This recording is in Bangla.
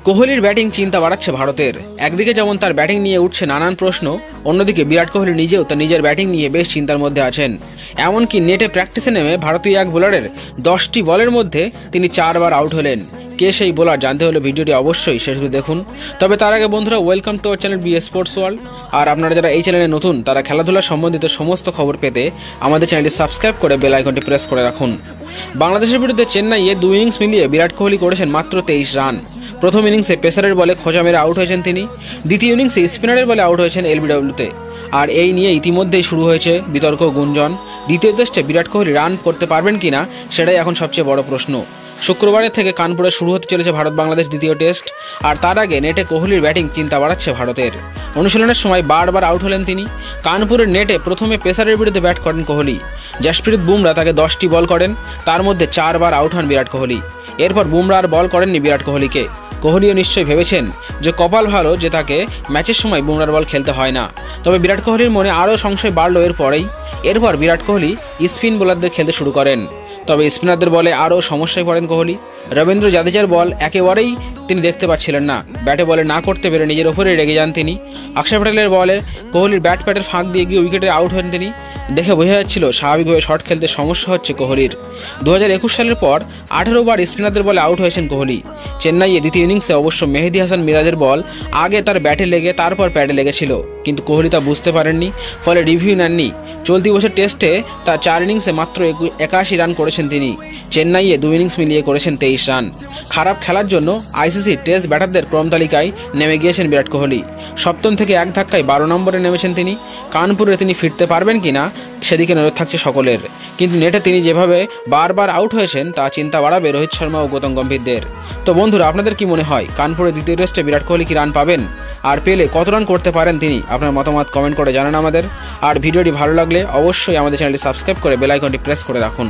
কোহলির ব্যাটিং চিন্তা বাড়াচ্ছে ভারতের। একদিকে যেমন তার ব্যাটিং নিয়ে উঠছে নানান প্রশ্ন, অন্যদিকে বিরাট কোহলি নিজেও তার নিজের ব্যাটিং নিয়ে বেশ চিন্তার মধ্যে আছেন। এমনকি নেটে প্র্যাকটিসে নেমে ভারতীয় এক বোলারের 10টি বলের মধ্যে তিনি 4 বার আউট হলেন। কে সেই বোলার জানতে হলে ভিডিওটি অবশ্যই শেষ অবধি দেখুন। তবে তার আগে বন্ধুরা, welcome to our channel B sports world. আর আপনারা যারা এই চ্যানেলে নতুন, তারা খেলাধুলা সম্বন্ধিত সমস্ত খবর পেতে আমাদের চ্যানেলটি সাবস্ক্রাইব করে বেল আইকনটি প্রেস করে রাখুন। বাংলাদেশের বিরুদ্ধে চেন্নাইয়ে 2 ইনিংস মিলিয়ে বিরাট কোহলি করেছেন মাত্র 23 রান। প্রথম ইনিংসে পেসারের বলে খোঁচা মেরে আউট হয়েছেন তিনি। দ্বিতীয় ইনিংসে স্পিনারের বলে আউট হয়েছেন এলবিডব্লিউতে। আর এই নিয়ে ইতিমধ্যেই শুরু হয়েছে বিতর্ক গুঞ্জন। দ্বিতীয় টেস্টে বিরাট কোহলি রান করতে পারবেন কিনা, সেটাই এখন সবচেয়ে বড় প্রশ্ন। শুক্রবারের থেকে কানপুরে শুরু হতে চলেছে ভারত বাংলাদেশ দ্বিতীয় টেস্ট। আর তার আগে নেটে কোহলির ব্যাটিং চিন্তা বাড়াচ্ছে ভারতের। অনুশীলনের সময় বারবার আউট হলেন তিনি। কানপুরের নেটে প্রথমে পেসারের বিরুদ্ধে ব্যাট করেন কোহলি। জসপ্রীত বুমরা তাকে 10টি বল করেন, তার মধ্যে 4 বার আউট হন বিরাট কোহলি। এরপর বুমরা আর বল করেননি বিরাট কোহলিকে। কোহলিও নিশ্চয়ই ভেবেছেন যে কপাল ভালো যে তাকে ম্যাচের সময় বুমরার বল খেলতে হয় না। তবে বিরাট কোহলির মনে আরও সংশয় বাড়ল এরপর বিরাট কোহলি স্পিন বোলারদের খেলতে শুরু করেন। তবে স্পিনারদের বলে আরও সমস্যায় পড়েন কোহলি। রবীন্দ্র জাদেজার বল একেবারেই তিনি দেখতে পাচ্ছিলেন না। ব্যাটে বলে না করতে পেরে নিজের ওপরেই রেগে যান তিনি। অক্ষর প্যাটেলের বলে কোহলির ব্যাট প্যাটের ফাঁক দিয়ে গিয়ে উইকেটে আউট হন তিনি। দেখে বোঝা যাচ্ছিল স্বাভাবিকভাবে শট খেলতে সমস্যা হচ্ছে কোহলির। 2021 সালের পর 18 বার স্পিনারদের বলে আউট হয়েছেন কোহলি। চেন্নাইয়ে দ্বিতীয় ইনিংসে অবশ্য মেহেদী হাসান মিরাজের বল আগে তার ব্যাটে লেগে তারপর প্যাডে লেগেছিল, কিন্তু কোহলি তা বুঝতে পারেননি, ফলে রিভিউ নেননি। চলতি বছর টেস্টে তার 4 ইনিংসে মাত্র 81 রান করেছেন তিনি। চেন্নাইয়ে 2 ইনিংস মিলিয়ে করেছেন 23 রান। খারাপ খেলার জন্য আইসিসি টেস্ট ব্যাটারদের ক্রম তালিকায় নেমে গিয়েছেন বিরাট কোহলি। সপ্তম থেকে এক ধাক্কায় 12 নম্বরে নেমেছেন তিনি। কানপুরে তিনি ফিরতে পারবেন কিনা সেদিকে নজর থাকছে সকলের। কিন্তু নেটে তিনি যেভাবে বারবার আউট হয়েছেন তা চিন্তা বাড়াবে রোহিত শর্মা ও গৌতম গম্ভীরদের। তো বন্ধুরা, আপনাদের কি মনে হয় কানপুরে দ্বিতীয় টেস্টে বিরাট কোহলি কি রান পাবেন? আর পেলে কত রান করতে পারেন তিনি? আপনার মতামত কমেন্ট করে জানান আমাদের। আর ভিডিওটি ভালো লাগলে অবশ্যই আমাদের চ্যানেলটি সাবস্ক্রাইব করে বেল আইকনটি প্রেস করে রাখুন।